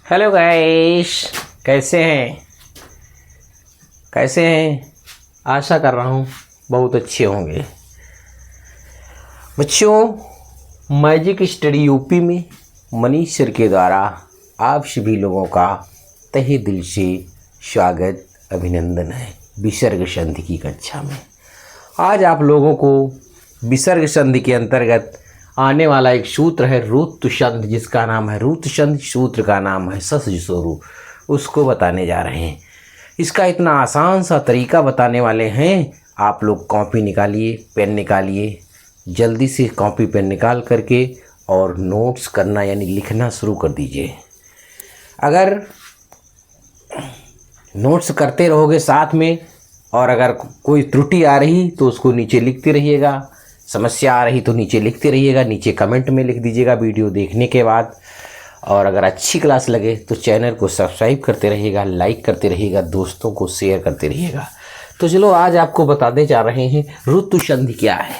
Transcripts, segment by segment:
Hello guys, कैसे हैं। आशा कर रहा हूँ बहुत अच्छे होंगे। बच्चों, मैजिक स्टडी यूपी में मनीष सर के द्वारा आप सभी लोगों का तहे दिल से स्वागत अभिनंदन है विसर्ग संधि की कक्षा में। आज आप लोगों को विसर्ग संधि के अंतर्गत आने वाला एक सूत्र है ऋतु संधि, जिसका नाम है ऋतु संधि। सूत्र का नाम है ससजुसोरु, उसको बताने जा रहे हैं। इसका इतना आसान सा तरीका बताने वाले हैं। आप लोग कॉपी निकालिए, पेन निकालिए, जल्दी से कॉपी पेन निकाल करके और नोट्स करना यानी लिखना शुरू कर दीजिए। अगर नोट्स करते रहोगे साथ में, और अगर कोई त्रुटि आ रही तो उसको नीचे लिखते रहिएगा, समस्या आ रही तो नीचे लिखते रहिएगा, नीचे कमेंट में लिख दीजिएगा वीडियो देखने के बाद। और अगर अच्छी क्लास लगे तो चैनल को सब्सक्राइब करते रहिएगा, लाइक करते रहिएगा, दोस्तों को शेयर करते रहिएगा। तो चलो आज आपको बताने जा रहे हैं ऋतु संधि क्या है,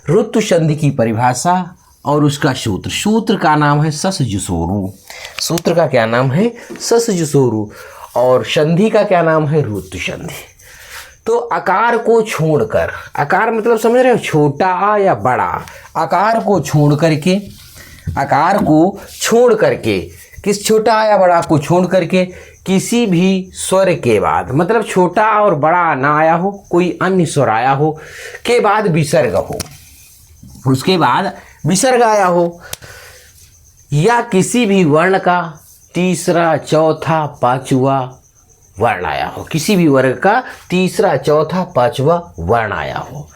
ऋतु संधि की परिभाषा और उसका सूत्र। सूत्र का नाम है ससजुसोरु। सूत्र का क्या नाम है? ससजुसोरु। और संधि का क्या नाम है? ऋतु संधि। तो आकार को छोड़कर, आकार मतलब समझ रहे हो, छोटा या बड़ा, आकार को छोड़ करके किस छोटा या बड़ा को छोड़ करके किसी भी स्वर के बाद, मतलब छोटा और बड़ा ना आया हो, कोई अन्य स्वर आया हो के बाद विसर्ग हो, उसके बाद विसर्ग आया हो, या किसी भी वर्ण का तीसरा चौथा पांचवा वर्ण आया हो, किसी भी वर्ग का तीसरा चौथा पांचवा वर्ण आया हो,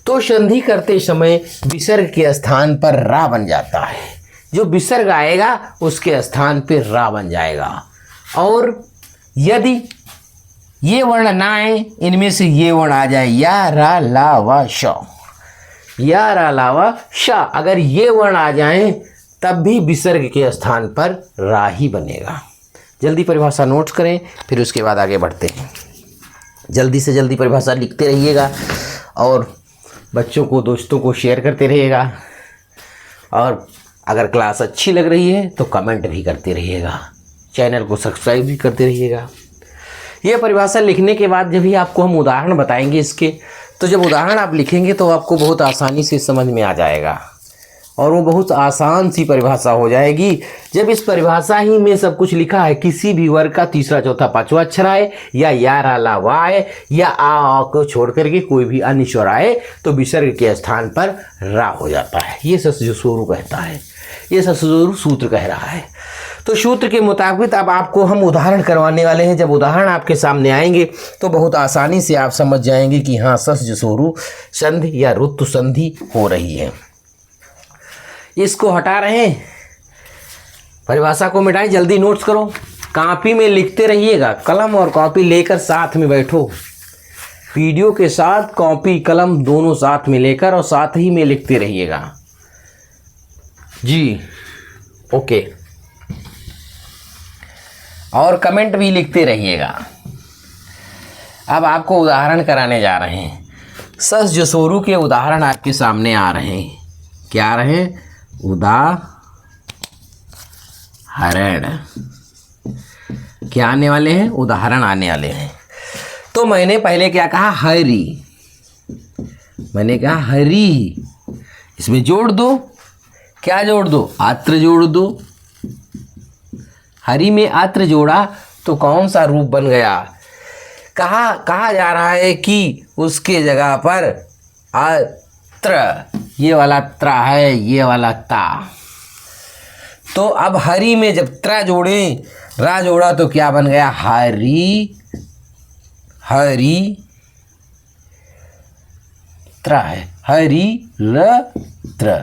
तो संधि करते समय विसर्ग के स्थान पर रा बन जाता है। जो विसर्ग आएगा उसके स्थान पर रा बन जाएगा। और यदि ये वर्ण ना आए, इनमें से ये वर्ण आ जाए, या रा ला वा श, या रा ला वा श, अगर ये वर्ण आ जाए तब भी विसर्ग के स्थान पर रा ही बनेगा। जल्दी परिभाषा नोट्स करें, फिर उसके बाद आगे बढ़ते हैं। जल्दी से जल्दी परिभाषा लिखते रहिएगा और बच्चों को, दोस्तों को शेयर करते रहिएगा। और अगर क्लास अच्छी लग रही है तो कमेंट भी करते रहिएगा, चैनल को सब्सक्राइब भी करते रहिएगा। ये परिभाषा लिखने के बाद जब भी आपको हम उदाहरण बताएंगे इसके, तो जब उदाहरण आप लिखेंगे तो आपको बहुत आसानी से समझ में आ जाएगा और वो बहुत आसान सी परिभाषा हो जाएगी। जब इस परिभाषा ही में सब कुछ लिखा है, किसी भी वर्ग का तीसरा चौथा पांचवा अक्षर आए, या रा ला वा आए, या आ को छोड़ करके कोई भी अन्य स्वर आए, तो विसर्ग के स्थान पर रा हो जाता है। ये ससजुसोरु कहता है, ये ससजुसोरु सूत्र कह रहा है। तो सूत्र के मुताबिक अब आपको हम उदाहरण करवाने वाले हैं। जब उदाहरण आपके सामने आएंगे तो बहुत आसानी से आप समझ जाएंगे कि हाँ, ससजुसोरु संधि या ऋतु संधि हो रही है। इसको हटा रहे हैं, परिभाषा को मिटाएं, जल्दी नोट्स करो, कॉपी में लिखते रहिएगा, कलम और कॉपी लेकर साथ में बैठो, वीडियो के साथ कॉपी कलम दोनों साथ में लेकर और साथ ही में लिखते रहिएगा जी। ओके, और कमेंट भी लिखते रहिएगा। अब आपको उदाहरण कराने जा रहे हैं। ससजुसोरु के उदाहरण आपके सामने आ रहे हैं। क्या आ रहे हैं? उदाहरण क्या आने वाले हैं? उदाहरण आने वाले हैं। तो मैंने पहले क्या कहा? हरी। मैंने कहा हरी, इसमें जोड़ दो। क्या जोड़ दो? आत्र जोड़ दो। हरी में आत्र जोड़ा तो कौन सा रूप बन गया? कहा जा रहा है कि उसके जगह पर आत्र, ये वाला त्रा है, ये वाला ता। तो अब हरी में जब त्रा जोड़े, रा जोड़ा तो क्या बन गया? हरी, हरी त्रा है, हरी र त्र।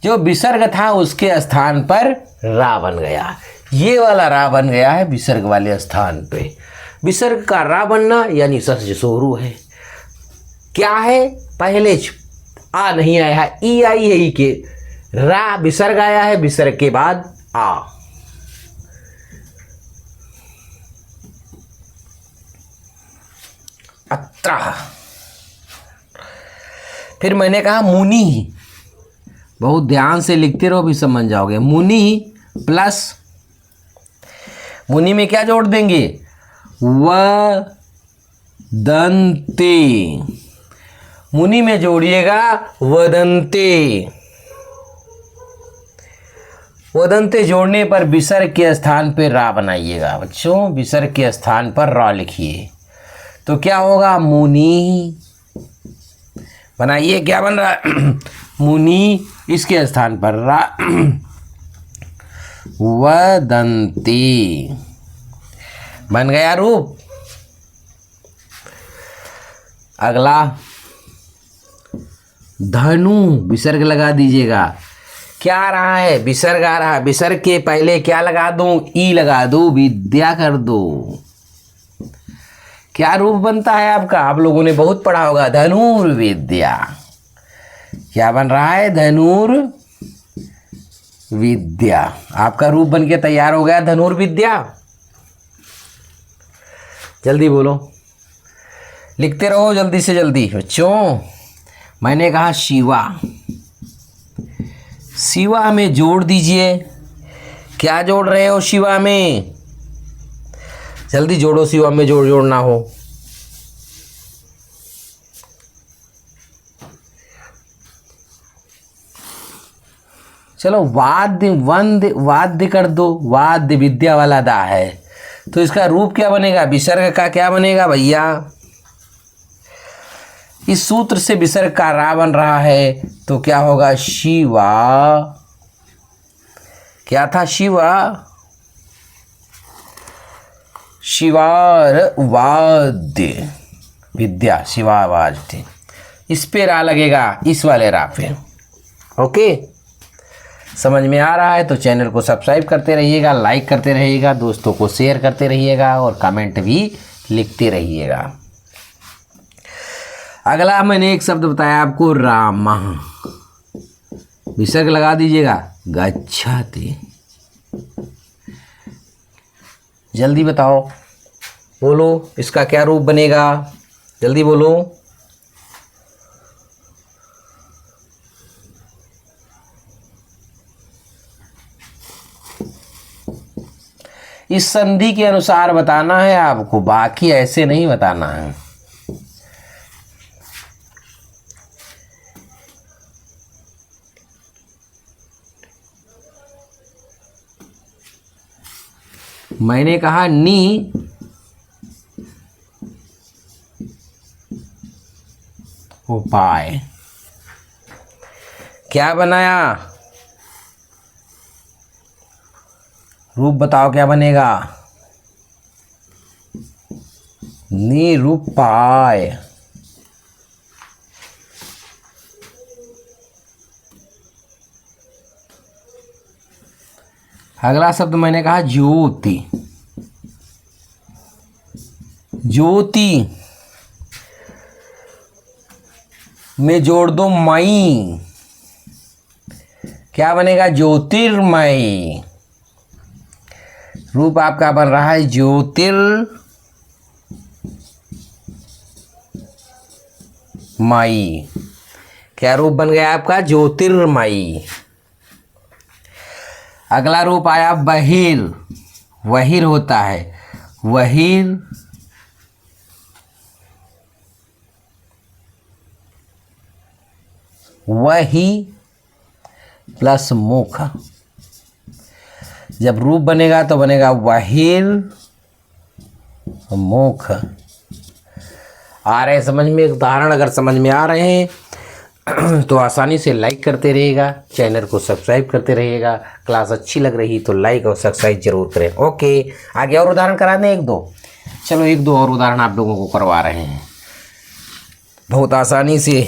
जो विसर्ग था उसके स्थान पर रा बन गया। ये वाला रा बन गया है विसर्ग वाले स्थान पे। विसर्ग का रा बनना यानी ससजुसोरु है। क्या है? पहले आ नहीं आया है, ई आई है, ई के रा विसर्ग आया है, विसर्ग के बाद आ। अत्रा। फिर मैंने कहा मुनि, बहुत ध्यान से लिखते रहो भी समझ जाओगे। मुनि प्लस मुनि में क्या जोड़ देंगे? वदंते। मुनि में जोड़िएगा वदंते। वदंते जोड़ने पर विसर्ग के स्थान पर रा बनाइएगा बच्चों, विसर्ग के स्थान पर रा लिखिए तो क्या होगा? मुनि। बनाइए, क्या बन रहा है? मुनि, इसके स्थान पर रा, वदंती बन गया रूप। अगला धनु, विसर्ग लगा दीजिएगा। क्या आ रहा है? विसर्ग आ रहा है। विसर्ग के पहले क्या लगा दूं? ई लगा दूं, विद्या कर दो। क्या रूप बनता है आपका? आप लोगों ने बहुत पढ़ा होगा, धनुर्विद्या। क्या बन रहा है? धनुर्विद्या। आपका रूप बन के तैयार हो गया, धनुर्विद्या। जल्दी बोलो, लिखते रहो जल्दी से जल्दी बच्चों। मैंने कहा शिवा, शिवा में जोड़ दीजिए। क्या जोड़ रहे हो शिवा में? जल्दी जोड़ो, शिवा में जोड़ना हो। चलो वाद्य, वंद्य, वाद्य कर दो। वाद्य विद्या वाला दा है तो इसका रूप क्या बनेगा? विसर्ग का क्या बनेगा भैया? इस सूत्र से विसर्ग का रा बन रहा है तो क्या होगा? शिवा। क्या था? शिवा, शिवार वाद्य विद्या, शिवा वाद्य। इस पे रा लगेगा, इस वाले रा पे। ओके, समझ में आ रहा है तो चैनल को सब्सक्राइब करते रहिएगा, लाइक करते रहिएगा, दोस्तों को शेयर करते रहिएगा और कमेंट भी लिखते रहिएगा। अगला मैंने एक शब्द बताया आपको, रामा। विसर्ग लगा दीजिएगा, गच्छति। जल्दी बताओ, बोलो इसका क्या रूप बनेगा? जल्दी बोलो। इस संधि के अनुसार बताना है आपको, बाकी ऐसे नहीं बताना है। मैंने कहा नी, उपाय। क्या बनाया? रूप बताओ क्या बनेगा? निरूपाय। अगला शब्द मैंने कहा ज्योति। ज्योति में जोड़ दो मई। क्या बनेगा? ज्योतिर्मयी। रूप आपका बन रहा है ज्योतिर्मयी। क्या रूप बन गया आपका? ज्योतिर्मयी। अगला रूप आया बहिर। वहीर होता है, वहीर। वही प्लस मुख। जब रूप बनेगा तो बनेगा वहीर मुख। आ रहे समझ में? एक उदाहरण अगर समझ में आ रहे हैं तो आसानी से लाइक करते रहिएगा, चैनल को सब्सक्राइब करते रहिएगा। क्लास अच्छी लग रही तो लाइक और सब्सक्राइब जरूर करें। ओके, आगे और उदाहरण करा दें एक दो। चलो एक दो और उदाहरण आप लोगों को करवा रहे हैं बहुत आसानी से।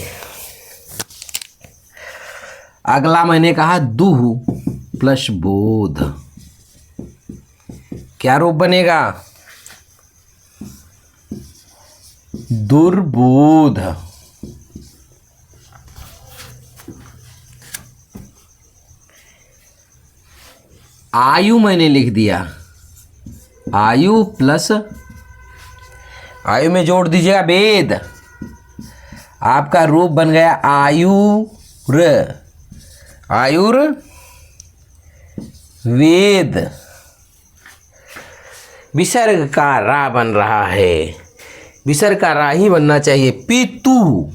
अगला मैंने कहा दुह प्लस बोध। क्या रूप बनेगा? दुर्बोध। आयु मैंने लिख दिया, आयु प्लस, आयु में जोड़ दीजिएगा वेद। आपका रूप बन गया आयुर। आयुर वेद। विसर्ग का रा बन रहा है, विसर्ग का रा ही बनना चाहिए। पितु,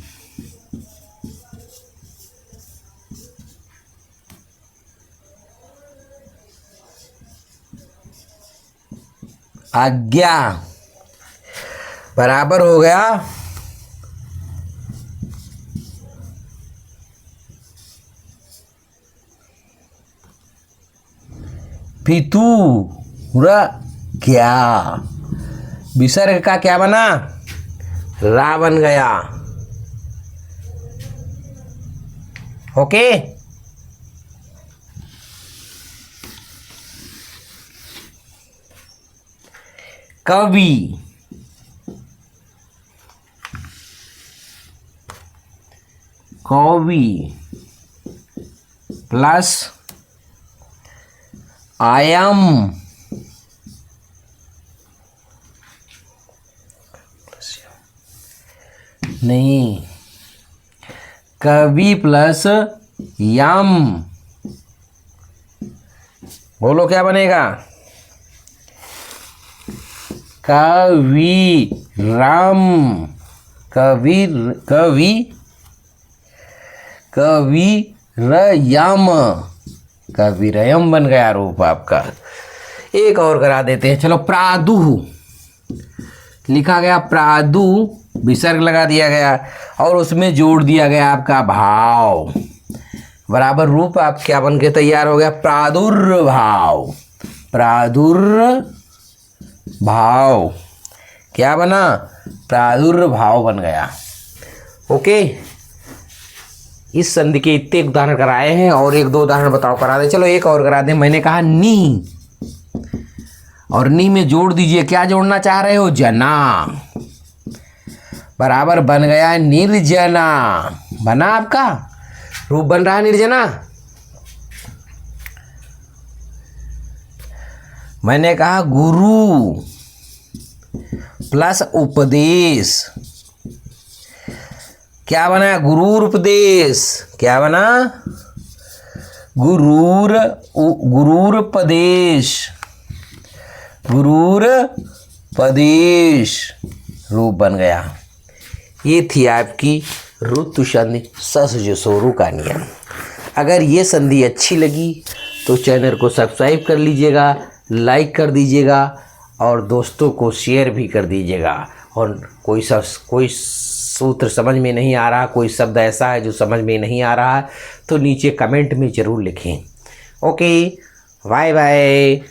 आज्ञा बराबर हो गया पितु र क्या। विसर्ग का क्या बना, रा बन गया। ओके, कवि, कवि प्लस आयम, नहीं, कवि प्लस यम, बोलो क्या बनेगा, कवि राम, कवि कवि कवि रयम, कविरयम बन गया रूप आपका। एक और करा देते हैं, चलो। प्रादुः लिखा गया, प्रादु विसर्ग लगा दिया गया और उसमें जोड़ दिया गया आपका भाव, बराबर रूप आप क्या बन के तैयार हो गया, प्रादुर्भाव। प्रादुर्भाव क्या बना, प्रादुर्भाव बन गया। ओके, इस संधि के इतने उदाहरण कराए हैं और एक दो उदाहरण बताओ करा दे। चलो एक और करा दे। मैंने कहा नी, और नी में जोड़ दीजिए, क्या जोड़ना चाह रहे हो, जना, बराबर बन गया निर्जना। बना आपका रूप बन रहा है निर्जना। मैंने कहा गुरु प्लस उपदेश, क्या बना, गुरूरुपदेश, क्या बना, गुरूरपदेश, गुरूरपदेश रूप बन गया। ये थी आपकी ऋतु संधि सस जो सोरू का नियम। अगर ये संधि अच्छी लगी तो चैनल को सब्सक्राइब कर लीजिएगा, लाइक कर दीजिएगा और दोस्तों को शेयर भी कर दीजिएगा। और कोई सूत्र समझ में नहीं आ रहा, कोई शब्द ऐसा है जो समझ में नहीं आ रहा है तो नीचे कमेंट में ज़रूर लिखें। Okay, bye bye.